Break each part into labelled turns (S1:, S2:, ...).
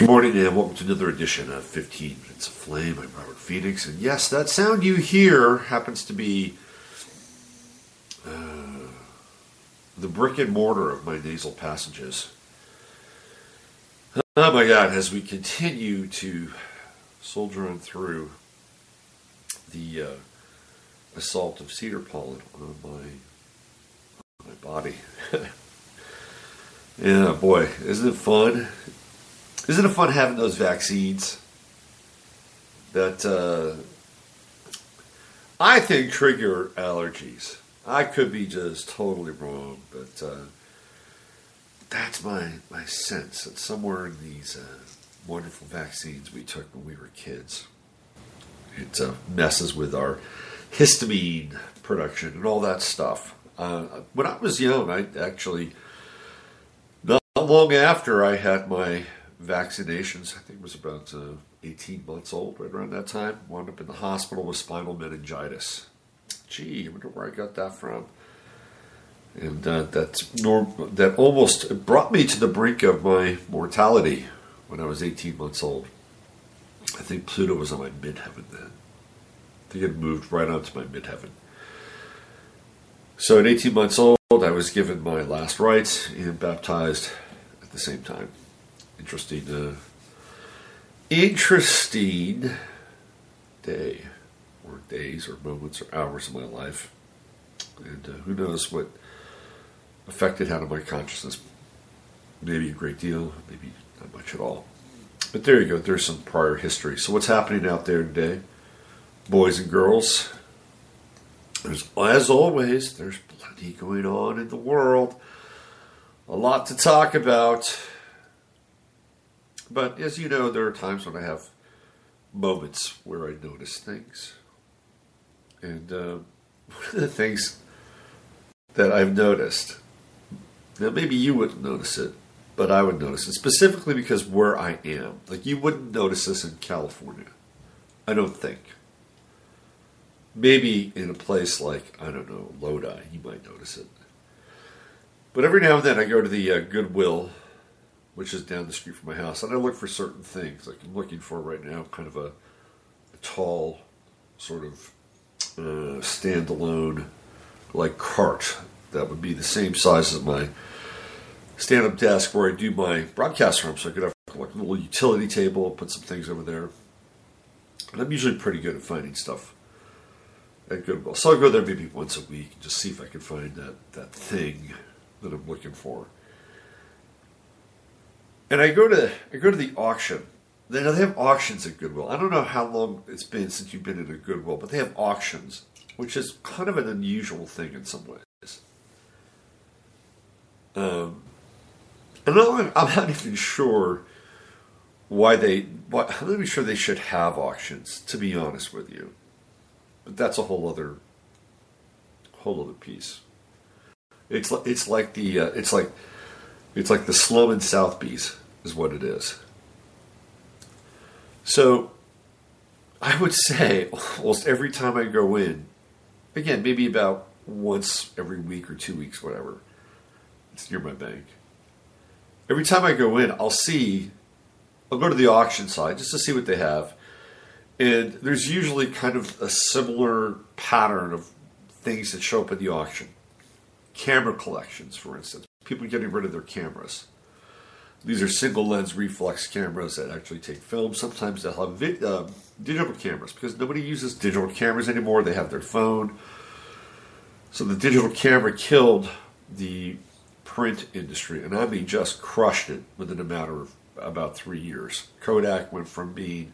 S1: Good morning and welcome to another edition of 15 Minutes of Flame. I'm Robert Phoenix, and yes, that sound you hear happens to be the brick and mortar of my nasal passages. Oh my God, as we continue to soldier on through the assault of cedar pollen on my body. Yeah, boy, isn't it fun? Isn't it fun having those vaccines that I think trigger allergies? I could be just totally wrong, but that's my sense that somewhere in these wonderful vaccines we took when we were kids, it messes with our histamine production and all that stuff. When I was young, I actually, not long after I had my vaccinations, I think it was about 18 months old, right around that time, wound up in the hospital with spinal meningitis. Gee, I wonder where I got that from. And that almost brought me to the brink of my mortality when I was 18 months old. I think Pluto was on my midheaven then. I think it moved right onto my midheaven. So at 18 months old, I was given my last rites and baptized at the same time. Interesting day, or days, or moments, or hours of my life. And who knows what effect it had on my consciousness. Maybe a great deal, maybe not much at all. But there you go, there's some prior history. So what's happening out there today? Boys and girls, as always, there's plenty going on in the world. A lot to talk about. But as you know, there are times when I have moments where I notice things. And one of the things that I've noticed, now maybe you wouldn't notice it, but I would notice it, specifically because where I am. Like, you wouldn't notice this in California, I don't think. Maybe in a place like, I don't know, Lodi, you might notice it. But every now and then I go to the Goodwill, which is down the street from my house, and I look for certain things. Like I'm looking for right now kind of a tall sort of standalone like cart that would be the same size as my stand-up desk where I do my broadcast from, so I could have like a little utility table and put some things over there. And I'm usually pretty good at finding stuff at Goodwill. So I'll go there maybe once a week and just see if I can find that thing that I'm looking for. And I go to the auction. They have auctions at Goodwill. I don't know how long it's been since you've been in a Goodwill, but they have auctions, which is kind of an unusual thing in some ways. And I'm not even sure I'm not even sure they should have auctions, to be honest with you. But that's a whole other piece. It's like the slum in Sotheby's is what it is. So I would say almost every time I go in, again, maybe about once every week or 2 weeks, whatever. It's near my bank. Every time I go in, I'll go to the auction side just to see what they have. And there's usually kind of a similar pattern of things that show up in the auction. Camera collections, for instance. People getting rid of their cameras. These are single lens reflex cameras that actually take film. Sometimes they'll have digital cameras because nobody uses digital cameras anymore. They have their phone. So the digital camera killed the print industry, and I mean just crushed it within a matter of about 3 years. Kodak went from being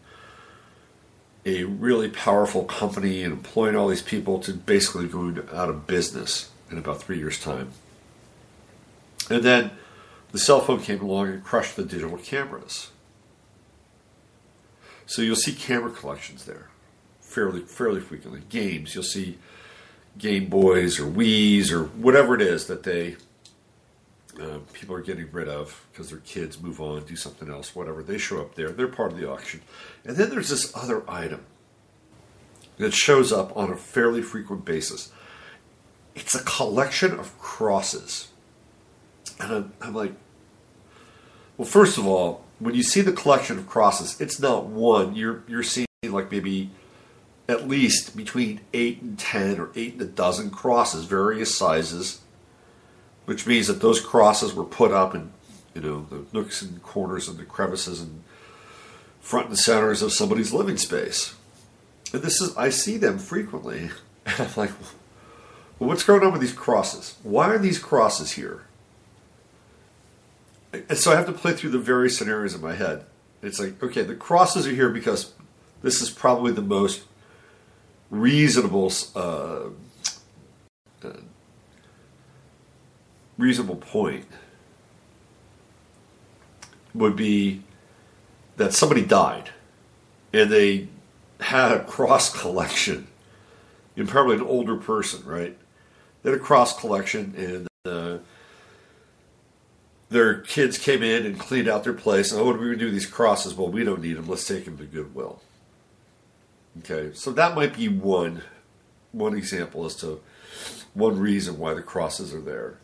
S1: a really powerful company and employing all these people to basically going out of business in about 3 years' time. And then the cell phone came along and crushed the digital cameras. So you'll see camera collections there fairly frequently. Games, you'll see Game Boys or Wii's or whatever it is that people are getting rid of because their kids move on, do something else, whatever. They show up there. They're part of the auction. And then there's this other item that shows up on a fairly frequent basis. It's a collection of crosses. And I'm like, well, first of all, when you see the collection of crosses, it's not one. You're seeing like maybe at least between 8 and 10 or 8 and a dozen crosses, various sizes, which means that those crosses were put up in, the nooks and corners and the crevices and front and centers of somebody's living space. And I see them frequently, and I'm like, well, what's going on with these crosses? Why are these crosses here? And so I have to play through the various scenarios in my head. It's like, okay, the crosses are here because this is probably the most reasonable point would be that somebody died and they had a cross collection. You're probably an older person, right? They had a cross collection, and their kids came in and cleaned out their place. And, what are we going to do with these crosses? Well, we don't need them. Let's take them to Goodwill. Okay, so that might be one example as to one reason why the crosses are there.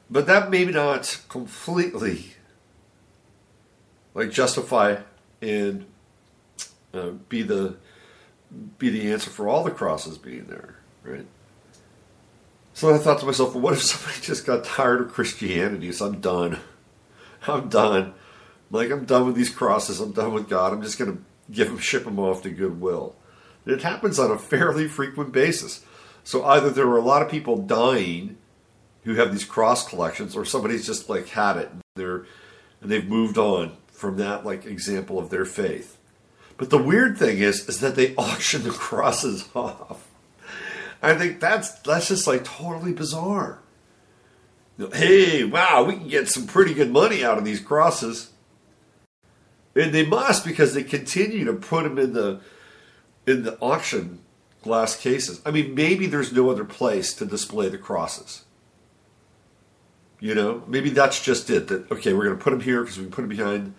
S1: But that may not completely justify and be the answer for all the crosses being there, right? So I thought to myself, well, what if somebody just got tired of Christianity? So I'm done. I'm done with these crosses. I'm done with God. I'm just going to ship them off to Goodwill. And it happens on a fairly frequent basis. So either there are a lot of people dying who have these cross collections, or somebody's just had it and they've moved on from that example of their faith. But the weird thing is that they auction the crosses off. I think that's just totally bizarre. Hey, wow, we can get some pretty good money out of these crosses. And they must, because they continue to put them in the auction glass cases. I mean, maybe there's no other place to display the crosses. Maybe that's just it. That, okay, we're going to put them here because we can put them behind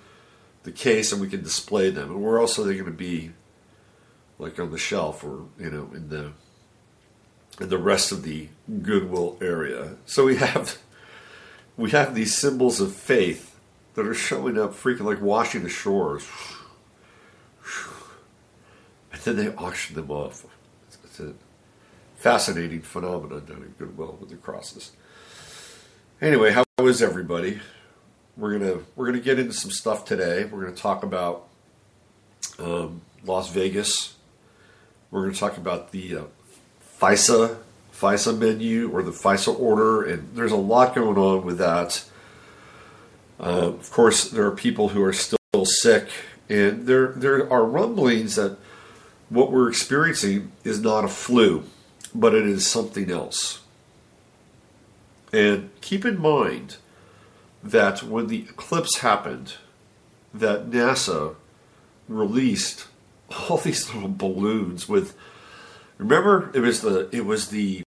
S1: the case and we can display them. And where else are they going to be, on the shelf or, in the rest of the Goodwill area? So we have these symbols of faith that are showing up freaking like washing the shores. And then they auction them off. It's a fascinating phenomenon down in Goodwill with the crosses. Anyway, how is everybody? We're gonna get into some stuff today. We're gonna talk about Las Vegas. We're gonna talk about the FISA menu or the FISA order, and there's a lot going on with that. Of course, there are people who are still sick, and there are rumblings that what we're experiencing is not a flu, but it is something else. And keep in mind that when the eclipse happened, that NASA released all these little balloons with, remember, it was the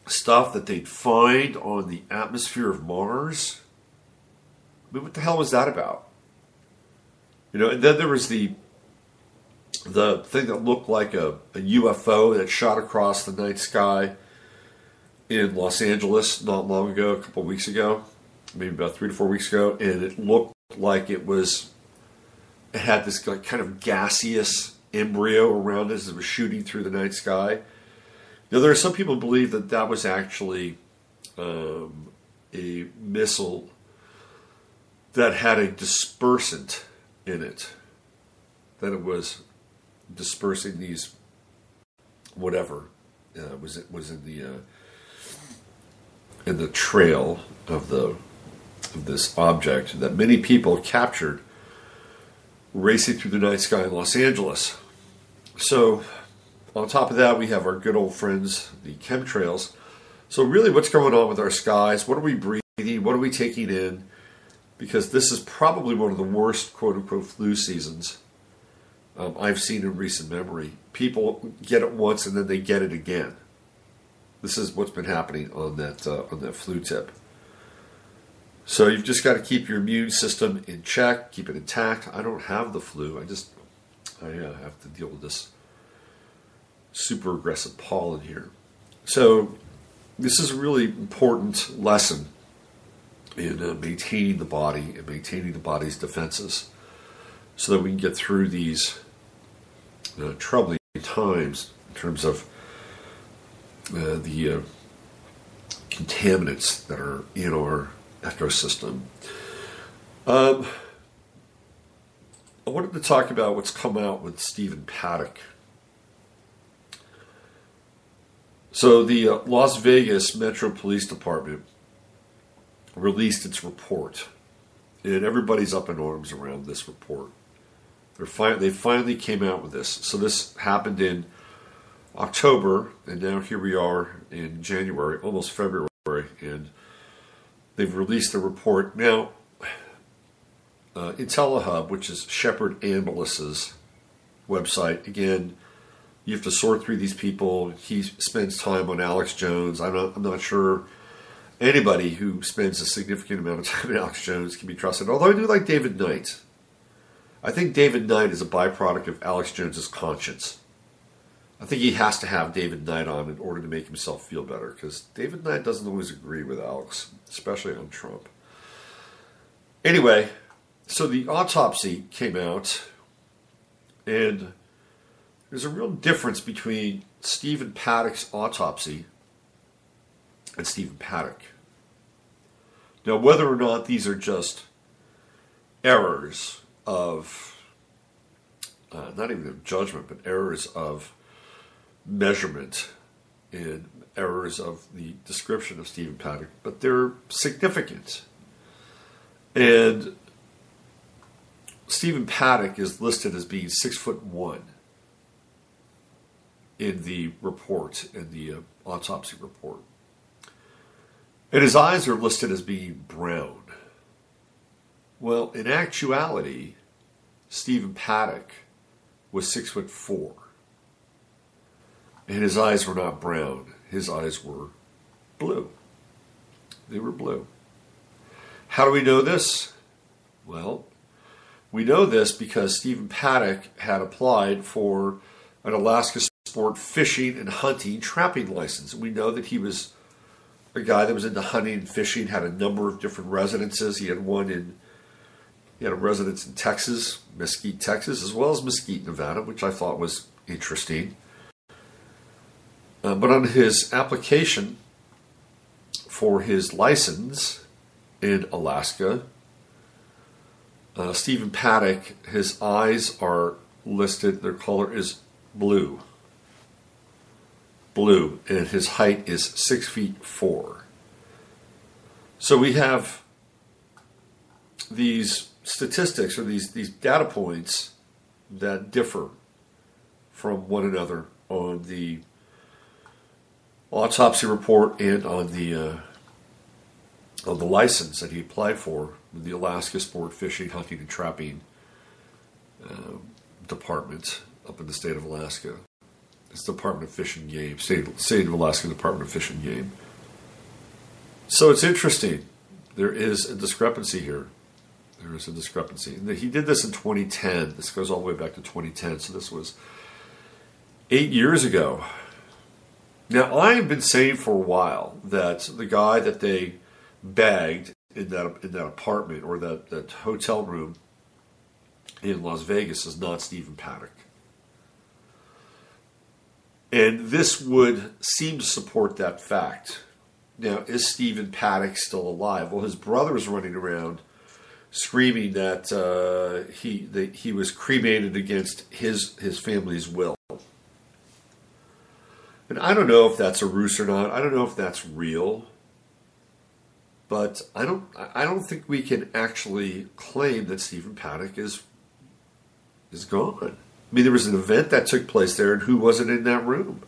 S1: stuff that they'd find on the atmosphere of Mars. I mean, what the hell was that about? And then there was the thing that looked like a UFO that shot across the night sky in Los Angeles not long ago, a couple of weeks ago, maybe about 3 to 4 weeks ago, and it looked like it had this kind of gaseous embryo around it as it was shooting through the night sky. There are some people who believe that was actually a missile that had a dispersant in it, that it was dispersing these whatever was in the trail of this object that many people captured racing through the night sky in Los Angeles. So on top of that, we have our good old friends, the chemtrails. So really, what's going on with our skies? What are we breathing? What are we taking in? Because this is probably one of the worst quote-unquote flu seasons I've seen in recent memory. People get it once and then they get it again. This is what's been happening on that flu tip. So you've just got to keep your immune system in check, keep it intact. I don't have the flu. I have to deal with this super aggressive pollen here. So this is a really important lesson in maintaining the body and maintaining the body's defenses so that we can get through these troubling times in terms of the contaminants that are in our ecosystem. I wanted to talk about what's come out with Stephen Paddock. So the Las Vegas Metro Police Department released its report, and everybody's up in arms around this report. They finally came out with this. So this happened in October, and now here we are in January, almost February, and they've released the report. Now, IntelliHub, which is Shepard Ambuliss's website, again, you have to sort through these people. He spends time on Alex Jones. I'm not sure anybody who spends a significant amount of time on Alex Jones can be trusted, although I do like David Knight. I think David Knight is a byproduct of Alex Jones's conscience. I think he has to have David Knight on in order to make himself feel better, because David Knight doesn't always agree with Alex, especially on Trump. Anyway, so the autopsy came out, and there's a real difference between Stephen Paddock's autopsy and Stephen Paddock. Now, whether or not these are just errors of, not even of judgment, but errors of measurement and errors of the description of Stephen Paddock, but they're significant. And Stephen Paddock is listed as being 6'1" in the report, in the autopsy report. And his eyes are listed as being brown. Well, in actuality, Stephen Paddock was 6'4", and his eyes were not brown. His eyes were blue. They were blue. How do we know this? Well, we know this because Stephen Paddock had applied for an Alaska sport fishing and hunting trapping license. We know that he was a guy that was into hunting and fishing, had a number of different residences. He had a residence in Texas, Mesquite, Texas, as well as Mesquite, Nevada, which I thought was interesting. But on his application for his license in Alaska, Stephen Paddock, his eyes are listed, their color is blue. Blue, and his height is 6'4". So we have these statistics, or these data points that differ from one another on the autopsy report and on the license that he applied for with the Alaska Sport Fishing, Hunting, and Trapping Department up in the state of Alaska. It's the Department of Fish and Game, State of Alaska Department of Fish and Game. So it's interesting. There is a discrepancy here. There is a discrepancy. And he did this in 2010. This goes all the way back to 2010. So this was 8 years ago. Now, I have been saying for a while that the guy that they bagged in that apartment or that hotel room in Las Vegas is not Stephen Paddock. And this would seem to support that fact. Now, is Stephen Paddock still alive? Well, his brother is running around screaming that he was cremated against his family's will. And I don't know if that's a ruse or not. I don't know if that's real. But I don't think we can actually claim that Stephen Paddock is gone. I mean, there was an event that took place there, and who wasn't in that room?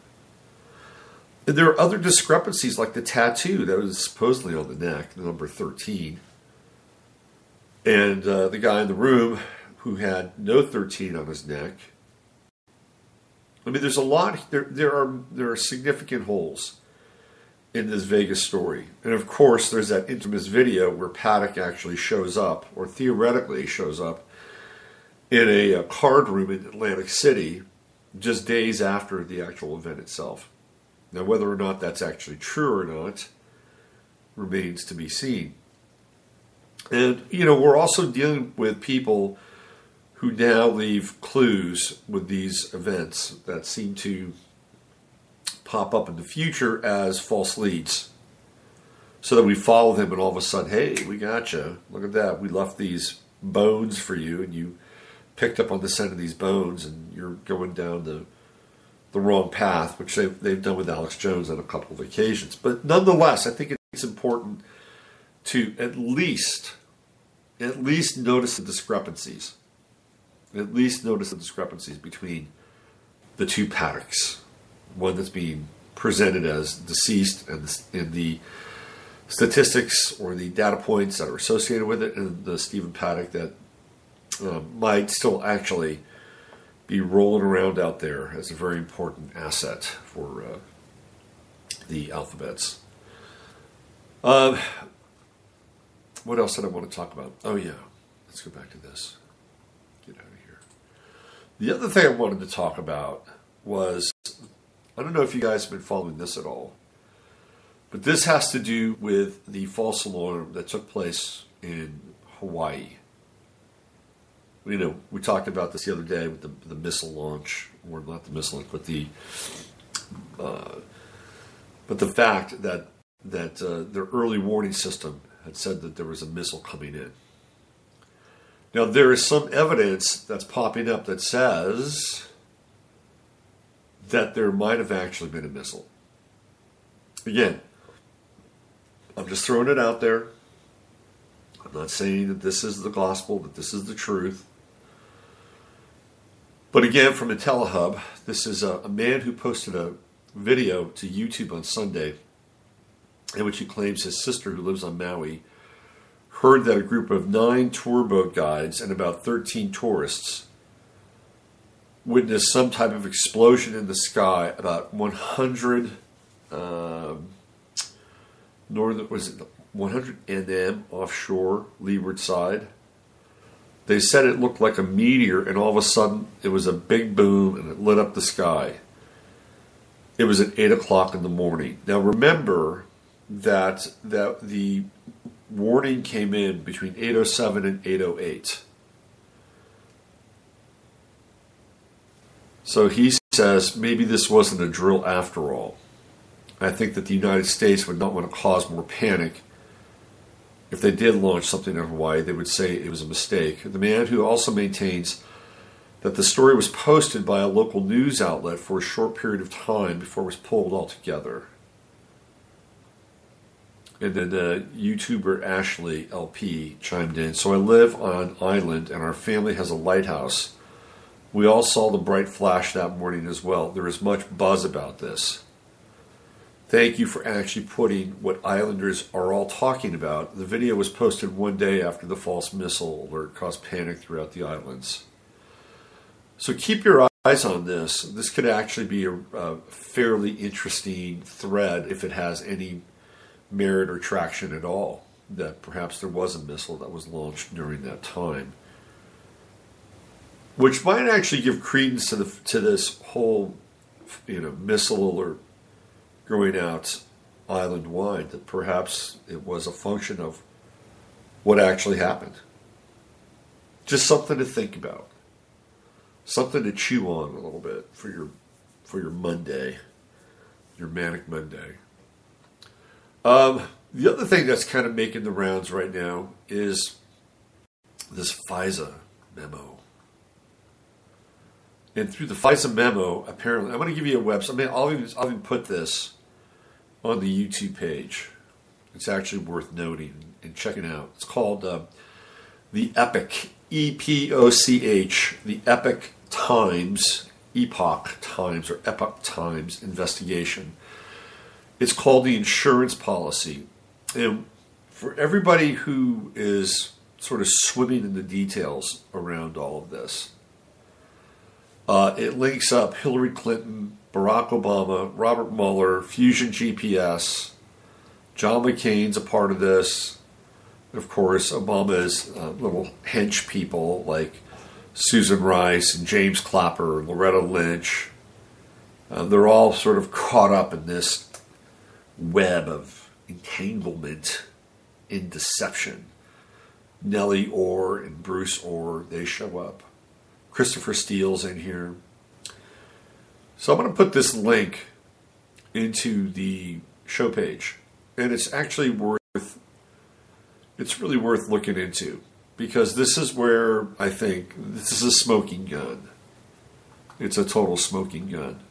S1: And there are other discrepancies, like the tattoo that was supposedly on the neck, the number 13. And the guy in the room who had no 13 on his neck. I mean, there's a lot. There are significant holes in this Vegas story. And of course, there's that infamous video where Paddock actually shows up, or theoretically shows up, in a card room in Atlantic City just days after the actual event itself. Now, whether or not that's actually true or not remains to be seen. And, we're also dealing with people who now leave clues with these events that seem to pop up in the future as false leads. So that we follow them and all of a sudden, hey, we got you. Look at that. We left these bones for you and you picked up on the scent of these bones and you're going down the wrong path, which they've done with Alex Jones on a couple of occasions. But nonetheless, I think it's important to at least notice the discrepancies. At least notice the discrepancies between the two Paddocks. One that's being presented as deceased and the statistics or the data points that are associated with it, and the Stephen Paddock that might still actually be rolling around out there as a very important asset for the alphabets. What else did I want to talk about? Oh yeah, let's go back to this. Get out of here. The other thing I wanted to talk about was, I don't know if you guys have been following this at all, but this has to do with the false alarm that took place in Hawaii. We talked about this the other day with the missile launch, or not the missile launch, but the fact that their early warning system had said that there was a missile coming in. Now, there is some evidence that's popping up that says that there might have actually been a missile. Again, I'm just throwing it out there. I'm not saying that this is the gospel, that this is the truth. But again, from IntelliHub, this is a man who posted a video to YouTube on Sunday in which he claims his sister, who lives on Maui, heard that a group of 9 tour boat guides and about 13 tourists witnessed some type of explosion in the sky about 100 NM offshore leeward side. They said it looked like a meteor, and all of a sudden it was a big boom and it lit up the sky. It was at 8 o'clock in the morning. Now remember that the warning came in between 8:07 and 8:08. So he says maybe this wasn't a drill after all. I think that the United States would not want to cause more panic. If they did launch something in Hawaii, they would say it was a mistake. The man who also maintains that the story was posted by a local news outlet for a short period of time before it was pulled altogether. And then YouTuber Ashley LP chimed in. So I live on an island and our family has a lighthouse. We all saw the bright flash that morning as well. There is much buzz about this. Thank you for actually putting what islanders are all talking about. The video was posted one day after the false missile alert caused panic throughout the islands. So keep your eyes on this. This could actually be a fairly interesting thread if it has any merit or traction at all, that perhaps there was a missile that was launched during that time, which might actually give credence to this whole missile alert going out island-wide, that perhaps it was a function of what actually happened. Just something to think about. Something to chew on a little bit for your Monday, your Manic Monday. The other thing that's kind of making the rounds right now is this FISA memo. And through the FISA memo, apparently, I'm going to give you a website. I mean, I'll even put this on the YouTube page. It's actually worth noting and checking out. It's called the Epoch, EPOCH, the Epoch Times, Epoch Times, or Epoch Times investigation. It's called the insurance policy. And for everybody who is sort of swimming in the details around all of this, it links up Hillary Clinton, Barack Obama, Robert Mueller, Fusion GPS, John McCain's a part of this. Of course, Obama's little hench people like Susan Rice and James Clapper, Loretta Lynch. They're all sort of caught up in this web of entanglement in deception Nellie Orr and Bruce Orr, they show up. Christopher Steele's in here. So I'm going to put this link into the show page. And it's actually it's really worth looking into. Because this is where I think this is a smoking gun. It's a total smoking gun.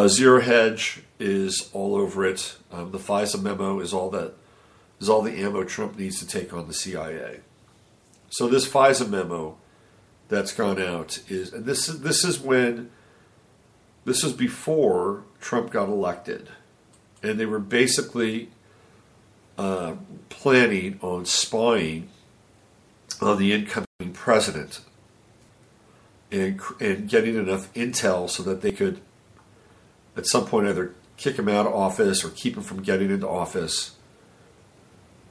S1: Zero Hedge is all over it. The FISA memo is all the ammo Trump needs to take on the CIA. So this FISA memo that's gone out this was before Trump got elected, and they were basically planning on spying on the incoming president and getting enough intel so that they could at some point either kick him out of office or keep him from getting into office.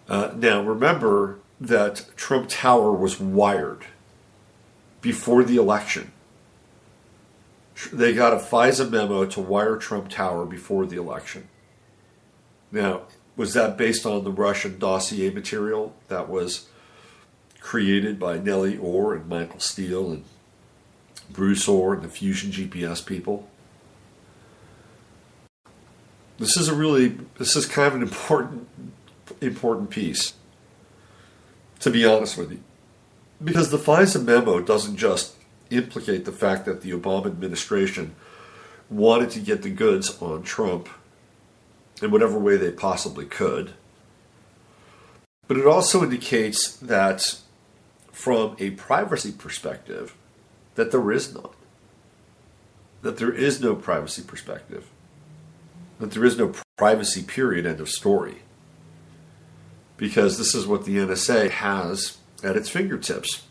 S1: Now, remember that Trump Tower was wired before the election. They got a FISA memo to wire Trump Tower before the election. Now, was that based on the Russian dossier material that was created by Nellie Orr and Michael Steele and Bruce Orr and the Fusion GPS people? This is kind of an important piece, to be honest with you. Because the FISA memo doesn't just implicate the fact that the Obama administration wanted to get the goods on Trump in whatever way they possibly could, but it also indicates that from a privacy perspective, that there is none. That there is no privacy perspective. That there is no privacy period, end of story. Because this is what the NSA has at its fingertips.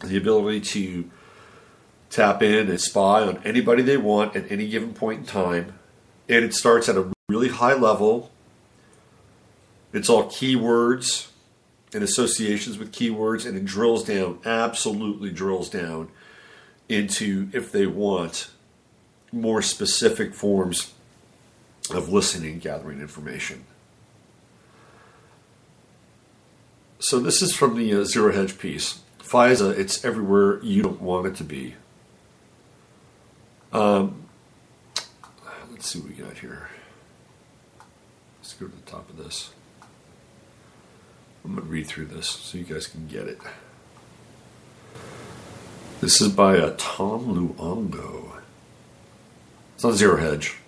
S1: The ability to tap in and spy on anybody they want at any given point in time. And it starts at a really high level. It's all keywords and associations with keywords, and it drills down, absolutely drills down into, if they want, more specific forms of listening and gathering information. So this is from the Zero Hedge piece. FISA, it's everywhere you don't want it to be. Let's see what we got here. Let's go to the top of this. I'm going to read through this so you guys can get it. This is by Tom Luongo. It's on Zero Hedge.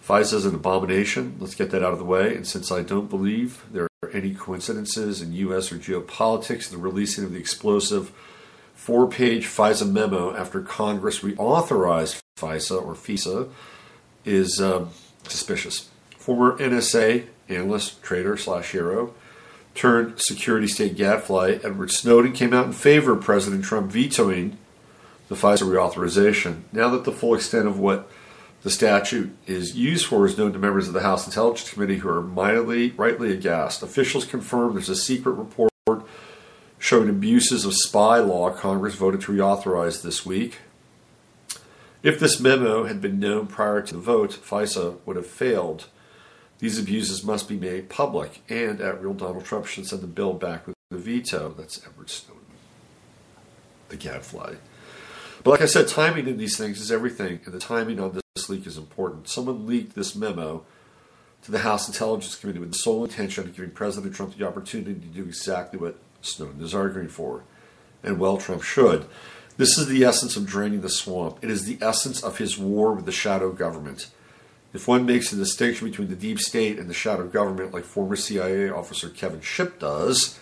S1: FISA is an abomination. Let's get that out of the way. And since I don't believe there are any coincidences in U.S. or geopolitics, the releasing of the explosive 4-page FISA memo after Congress reauthorized FISA or FISA is suspicious. Former NSA analyst, trader / hero, turned security state gadfly Edward Snowden came out in favor of President Trump vetoing the FISA reauthorization. Now that the full extent of what the statute is used for is known to members of the House Intelligence Committee who are rightly aghast. Officials confirm there's a secret report showing abuses of spy law Congress voted to reauthorize this week. If this memo had been known prior to the vote, FISA would have failed. These abuses must be made public, and at real Donald Trump should send the bill back with the veto. That's Edward Snowden, the gadfly. But like I said, timing in these things is everything, and the timing on this leak is important. Someone leaked this memo to the House Intelligence Committee with the sole intention of giving President Trump the opportunity to do exactly what Snowden is arguing for. And well, Trump should. This is the essence of draining the swamp. It is the essence of his war with the shadow government. If one makes a distinction between the deep state and the shadow government, like former CIA officer Kevin Shipp does,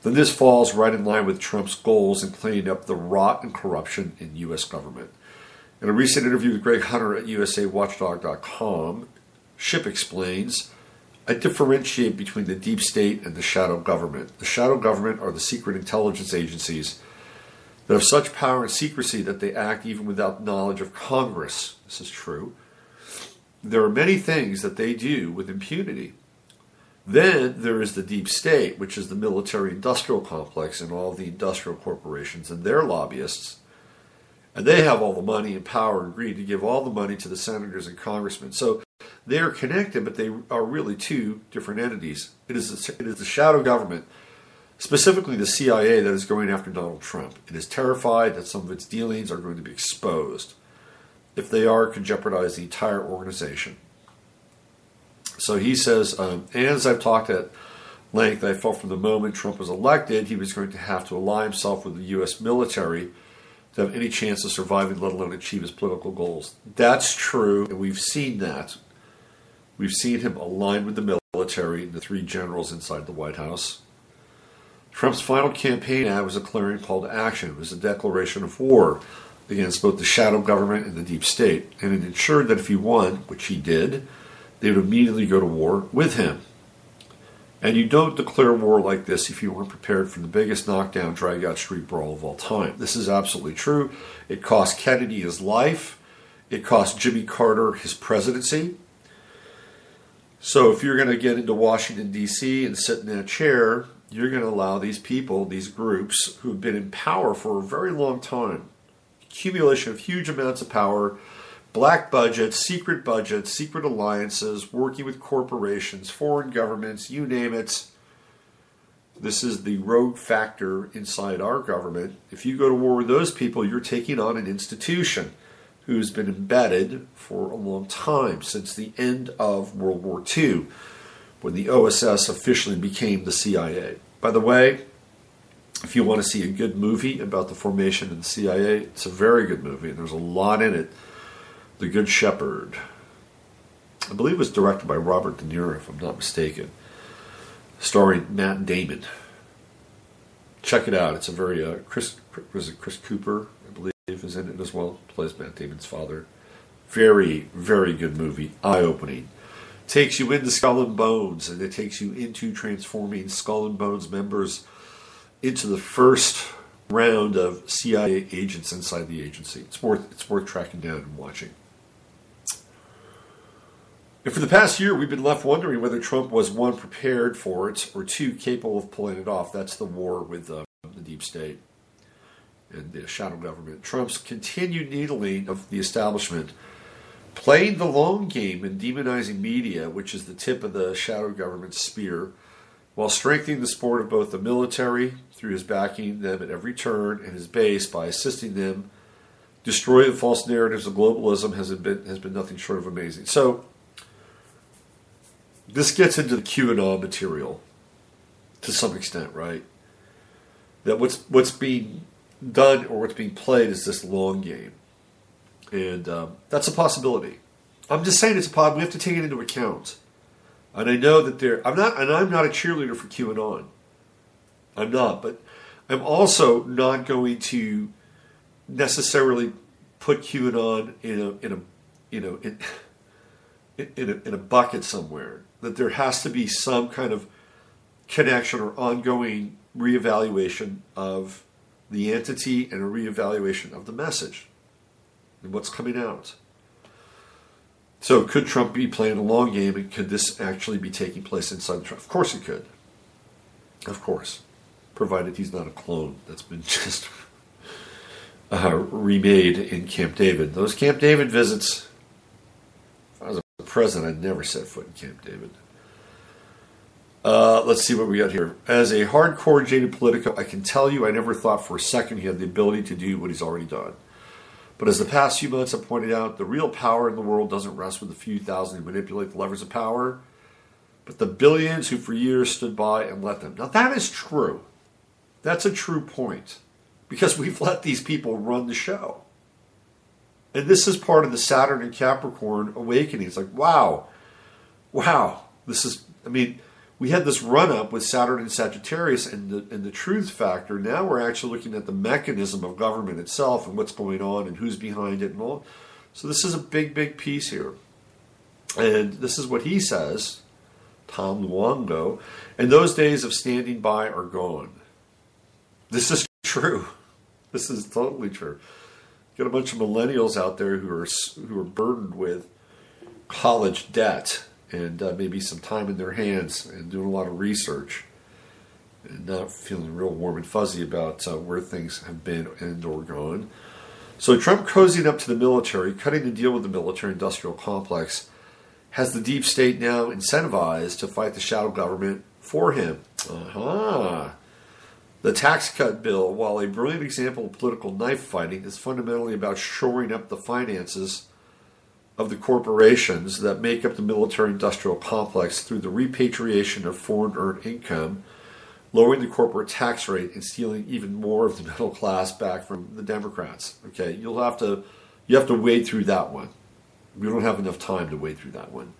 S1: then this falls right in line with Trump's goals in cleaning up the rot and corruption in U.S. government. In a recent interview with Greg Hunter at usawatchdog.com, Shipp explains, I differentiate between the deep state and the shadow government. The shadow government are the secret intelligence agencies that have such power and secrecy that they act even without knowledge of Congress. This is true. There are many things that they do with impunity. Then there is the deep state, which is the military-industrial complex and all the industrial corporations and their lobbyists. And they have all the money and power and greed to give all the money to the senators and congressmen. So they are connected, but they are really two different entities. It is the shadow government specifically the CIA, that is going after Donald Trump. It is terrified that some of its dealings are going to be exposed. If they are, it could jeopardize the entire organization. So he says, and as I've talked at length, I felt from the moment Trump was elected, he was going to have to ally himself with the U.S. military to have any chance of surviving, let alone achieve his political goals. That's true, and we've seen that. We've seen him aligned with the military and the three generals inside the White House. Trump's final campaign ad was a clarion call to action. It was a declaration of war against both the shadow government and the deep state, and it ensured that if he won, which he did, they would immediately go to war with him. And you don't declare war like this if you weren't prepared for the biggest knockdown, drag-out street brawl of all time. This is absolutely true. It cost Kennedy his life. It cost Jimmy Carter his presidency. So if you're going to get into Washington, D.C. and sit in that chair, you're going to allow these people, these groups who have been in power for a very long time, accumulation of huge amounts of power, black budgets, secret alliances, working with corporations, foreign governments, you name it. This is the rogue factor inside our government. If you go to war with those people, you're taking on an institution who's been embedded for a long time, since the end of World War II, when the OSS officially became the CIA. By the way, if you want to see a good movie about the formation of the CIA, it's a very good movie, and there's a lot in it. The Good Shepherd. I believe it was directed by Robert De Niro, if I'm not mistaken. Starring Matt Damon. Check it out. It's a very, Chris Cooper, I believe, is in it as well. Plays Matt Damon's father. Very, very good movie. Eye-opening. Takes you into Skull and Bones, and it takes you into transforming Skull and Bones members into the first round of CIA agents inside the agency. It's worth tracking down and watching. And for the past year, we've been left wondering whether Trump was, one, prepared for it, or two, capable of pulling it off. That's the war with the deep state and the shadow government. Trump's continued needling of the establishment, playing the long game and demonizing media, which is the tip of the shadow government's spear, while strengthening the support of both the military through his backing them at every turn and his base by assisting them destroy the false narratives of globalism has been nothing short of amazing. So this gets into the QAnon material to some extent, right? That what's being done or what's being played is this long game, and that's a possibility. I'm just saying it's a possibility. We have to take it into account. And I know that I'm not a cheerleader for QAnon. I'm not, but I'm also not going to necessarily put QAnon in a bucket somewhere. That there has to be some kind of connection or ongoing reevaluation of the entity and a reevaluation of the message and what's coming out. So could Trump be playing a long game, and could this actually be taking place inside the Trump? Of course it could. Of course. Provided he's not a clone that's been just remade in Camp David. Those Camp David visits, if I was the president, I'd never set foot in Camp David. Let's see what we got here. As a hardcore jaded politico, I can tell you I never thought for a second he had the ability to do what he's already done. But as the past few months have pointed out, the real power in the world doesn't rest with the few thousand who manipulate the levers of power, but the billions who for years stood by and let them. Now that is true. That's a true point. Because we've let these people run the show. And this is part of the Saturn and Capricorn awakening. It's like, wow. This is, we had this run-up with Saturn and Sagittarius and the truth factor. Now we're actually looking at the mechanism of government itself and what's going on and who's behind it and all. So this is a big, big piece here. And this is what he says, Tom Luongo, and those days of standing by are gone. This is true. This is totally true. Got a bunch of millennials out there who are burdened with college debt and maybe some time in their hands and doing a lot of research and not feeling real warm and fuzzy about where things have been and or gone. So Trump cozying up to the military, cutting the deal with the military-industrial complex, has the deep state now incentivized to fight the shadow government for him. The tax cut bill, while a brilliant example of political knife fighting, is fundamentally about shoring up the finances of the corporations that make up the military-industrial complex through the repatriation of foreign-earned income, lowering the corporate tax rate, and stealing even more of the middle class back from the Democrats. Okay, you have to wade through that one. We don't have enough time to wade through that one.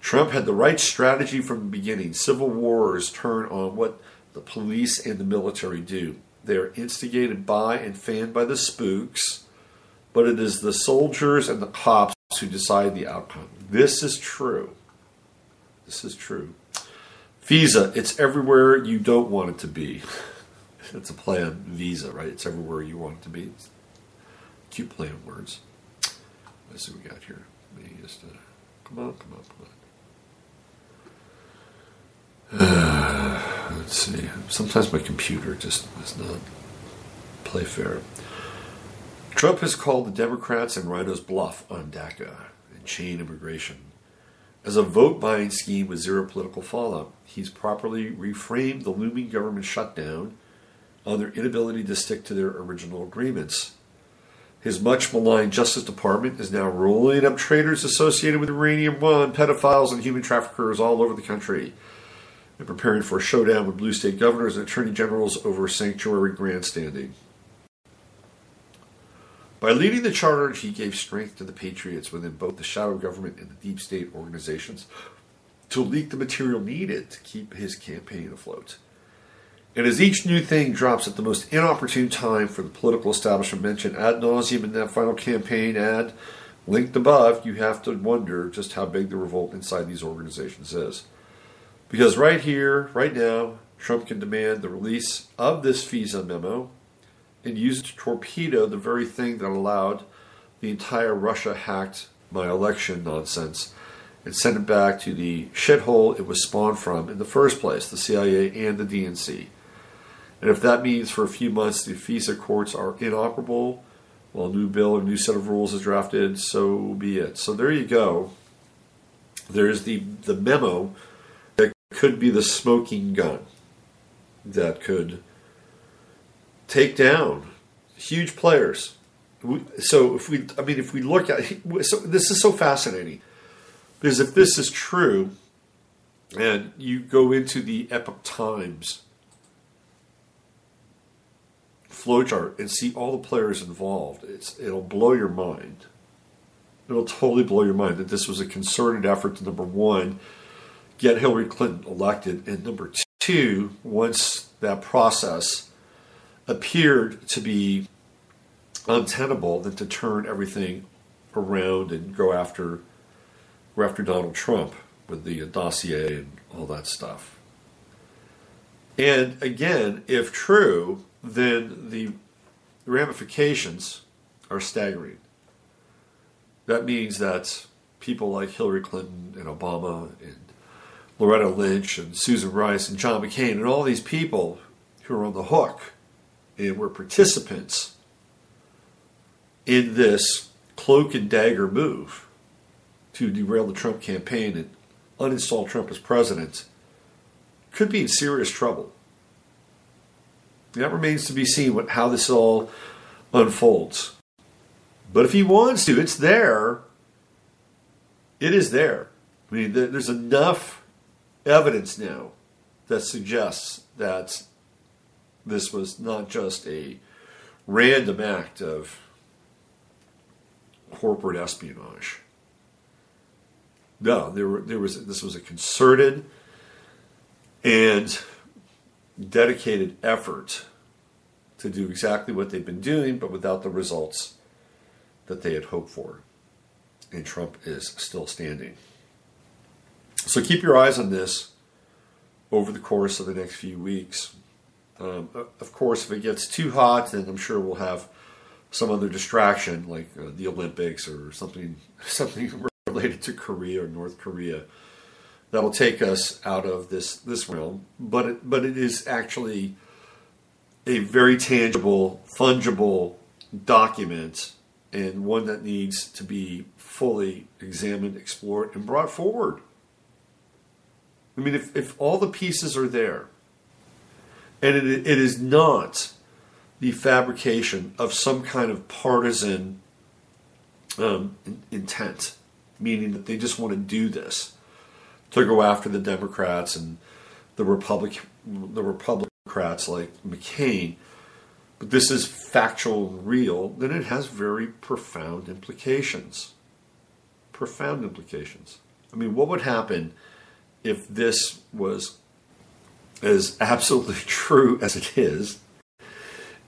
S1: Trump had the right strategy from the beginning. Civil wars turn on what the police and the military do. They are instigated by and fanned by the spooks, but it is the soldiers and the cops who decide the outcome. This is true. This is true. FISA, it's everywhere you don't want it to be. It's a play on Visa, right? It's everywhere you want it to be. It's a cute play on words. Let's see what we got here. Let me just, come on. Let's see. Sometimes my computer just does not play fair. Trump has called the Democrats and rhinos bluff on DACA and chain immigration as a vote-buying scheme with zero political fallout. He's properly reframed the looming government shutdown on their inability to stick to their original agreements. His much-maligned Justice Department is now rolling up traitors associated with Uranium One, pedophiles, and human traffickers all over the country, and preparing for a showdown with blue state governors and attorney generals over sanctuary grandstanding. By leading the charge, he gave strength to the patriots within both the shadow government and the deep state organizations to leak the material needed to keep his campaign afloat. And as each new thing drops at the most inopportune time for the political establishment mentioned ad nauseum in that final campaign ad linked above, you have to wonder just how big the revolt inside these organizations is. Because right here, right now, Trump can demand the release of this FISA memo and use it to torpedo the very thing that allowed the entire Russia-hacked my election nonsense and send it back to the shithole it was spawned from in the first place, the CIA and the DNC. And if that means for a few months the FISA courts are inoperable while a new bill or new set of rules is drafted, so be it. So there you go. There's the memo that could be the smoking gun that could take down huge players. So if we look at, so this is so fascinating, because if this is true, and you go into the Epoch Times flowchart and see all the players involved, it'll blow your mind. It'll totally blow your mind that this was a concerted effort to, number one, get Hillary Clinton elected, and number two, once that process appeared to be untenable, than to turn everything around and go after Donald Trump with the dossier and all that stuff. And again, if true, then the ramifications are staggering. That means that people like Hillary Clinton and Obama and Loretta Lynch and Susan Rice and John McCain and all these people who are on the hook and were participants in this cloak and dagger move to derail the Trump campaign and uninstall Trump as president could be in serious trouble. That remains to be seen how this all unfolds. But if he wants to, it's there. It is there. I mean, there's enough evidence now that suggests that this was not just a random act of corporate espionage. No, this was a concerted and dedicated effort to do exactly what they've been doing, but without the results that they had hoped for. And Trump is still standing. So keep your eyes on this over the course of the next few weeks. Of course, if it gets too hot, then I'm sure we'll have some other distraction, like the Olympics or something related to Korea or North Korea, that'll take us out of this realm. But it is actually a very tangible, fungible document, and one that needs to be fully examined, explored, and brought forward. I mean, if all the pieces are there, And it is not the fabrication of some kind of partisan intent, meaning that they just want to do this to go after the Democrats and the Republicans like McCain. But this is factual and real, then it has very profound implications. Profound implications. I mean, what would happen if this was as absolutely true as it is,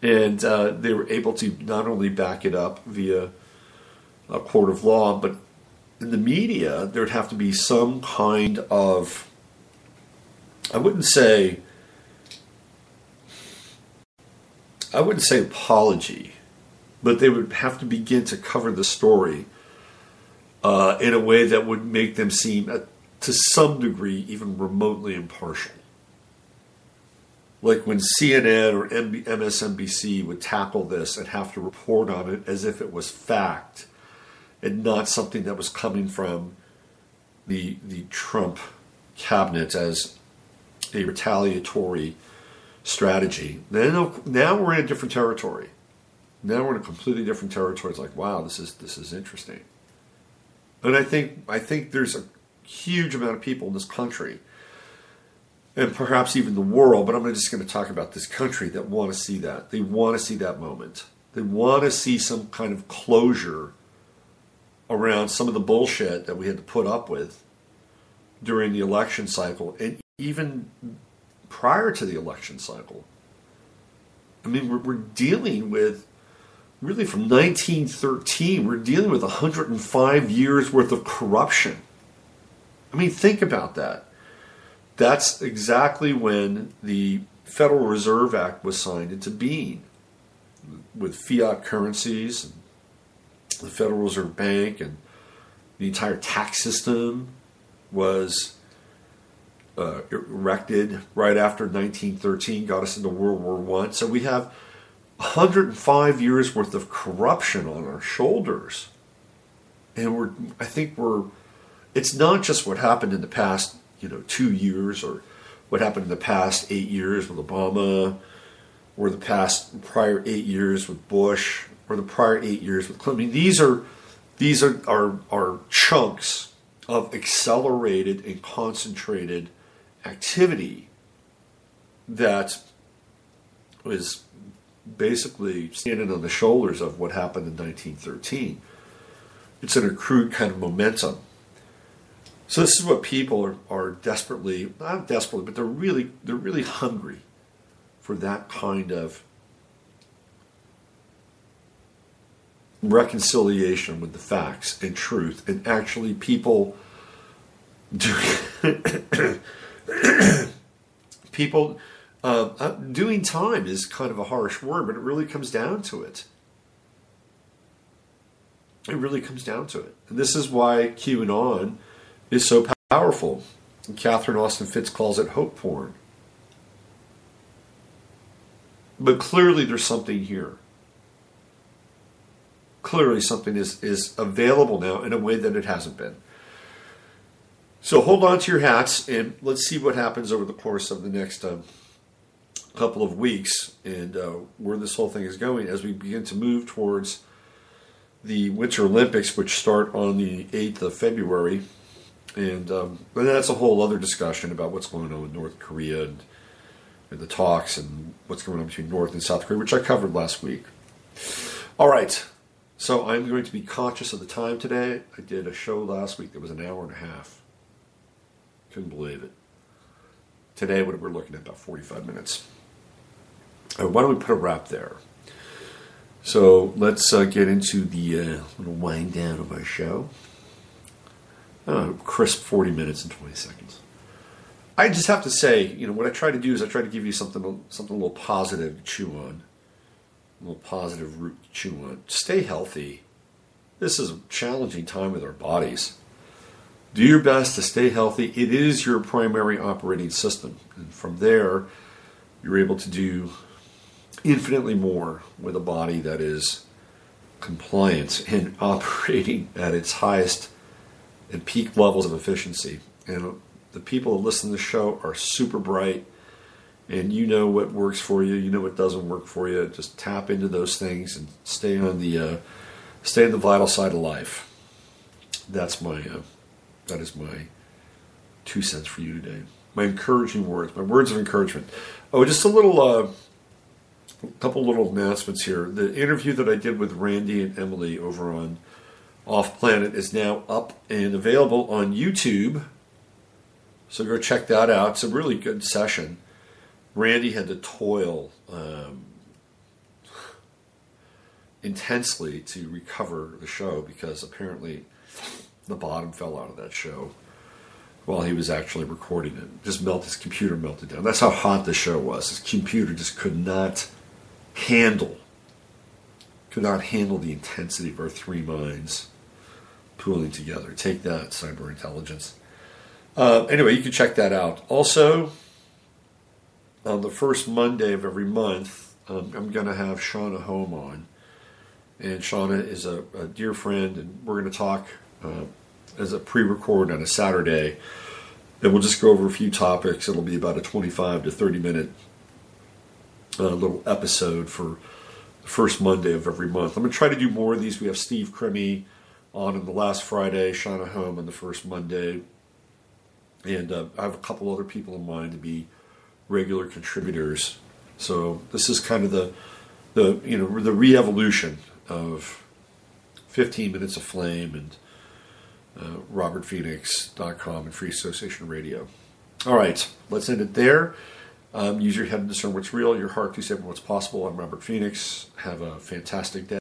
S1: and they were able to not only back it up via a court of law, but in the media, there'd have to be some kind of, I wouldn't say apology, but they would have to begin to cover the story in a way that would make them seem, to some degree, even remotely impartial. Like when CNN or MSNBC would tackle this and have to report on it as if it was fact and not something that was coming from the Trump cabinet as a retaliatory strategy. Now we're in a different territory. Now we're in a completely different territory. It's like, wow, this is interesting. And I think there's a huge amount of people in this country, and perhaps even the world, but I'm just going to talk about this country, that want to see that. They want to see that moment. They want to see some kind of closure around some of the bullshit that we had to put up with during the election cycle and even prior to the election cycle. I mean, we're dealing with, really from 1913, we're dealing with 105 years worth of corruption. I mean, think about that. That's exactly when the Federal Reserve Act was signed into being, with fiat currencies, and the Federal Reserve Bank, and the entire tax system was erected right after 1913, got us into World War I. So we have 105 years worth of corruption on our shoulders. And it's not just what happened in the past 2 years, or what happened in the past 8 years with Obama, or the past prior 8 years with Bush, or the prior 8 years with Clinton. I mean, these are chunks of accelerated and concentrated activity that was basically standing on the shoulders of what happened in 1913. It's an accrued kind of momentum. So this is what people are desperately, not desperately, but they're really hungry for, that kind of reconciliation with the facts and truth, and actually people doing time is kind of a harsh word, but it really comes down to it. It really comes down to it. And this is why QAnon is so powerful. And Catherine Austin Fitts calls it hope porn. But clearly there's something here. Clearly something is available now in a way that it hasn't been. So hold on to your hats, and let's see what happens over the course of the next couple of weeks, and where this whole thing is going as we begin to move towards the Winter Olympics, which start on the 8th of February. And that's a whole other discussion about what's going on with North Korea and the talks and what's going on between North and South Korea, which I covered last week. All right. So I'm going to be conscious of the time today. I did a show last week that was an hour and a half. Couldn't believe it. Today we're looking at about 45 minutes. Why don't we put a wrap there? So let's get into the little wind down of our show. Crisp 40 minutes and 20 seconds. I just have to say, what I try to do is I try to give you something a little positive to chew on. A little positive root to chew on. Stay healthy. This is a challenging time with our bodies. Do your best to stay healthy. It is your primary operating system. And from there, you're able to do infinitely more with a body that is compliant and operating at its highest and peak levels of efficiency. And the people who listen to the show are super bright, And you know what works for you. You know what doesn't work for you. Just tap into those things and stay on the vital side of life. That is my 2 cents for you today. My encouraging words, my words of encouragement. Oh, just a couple little announcements here. The interview that I did with Randy and Emily over on Off Planet is now up and available on YouTube. So go check that out. It's a really good session. Randy had to toil intensely to recover the show because apparently the bottom fell out of that show while he was actually recording it. His computer melted down. That's how hot the show was. His computer just could not handle the intensity of our three minds pooling together. Take that, cyber intelligence. Anyway, you can check that out. Also, on the first Monday of every month, I'm going to have Shauna Home on. And Shauna is a dear friend, and we're going to talk as a pre-record on a Saturday. And we'll just go over a few topics. It'll be about a 25 to 30 minute little episode for the first Monday of every month. I'm going to try to do more of these. We have Steve Crimmy on the last Friday, Shauna Home on the first Monday. And I have a couple other people in mind to be regular contributors. So this is kind of the re-evolution of 15 Minutes of Flame and RobertPhoenix.com and Free Association Radio. All right, let's end it there. Use your head to discern what's real, your heart to discern what's possible. I'm Robert Phoenix. Have a fantastic day.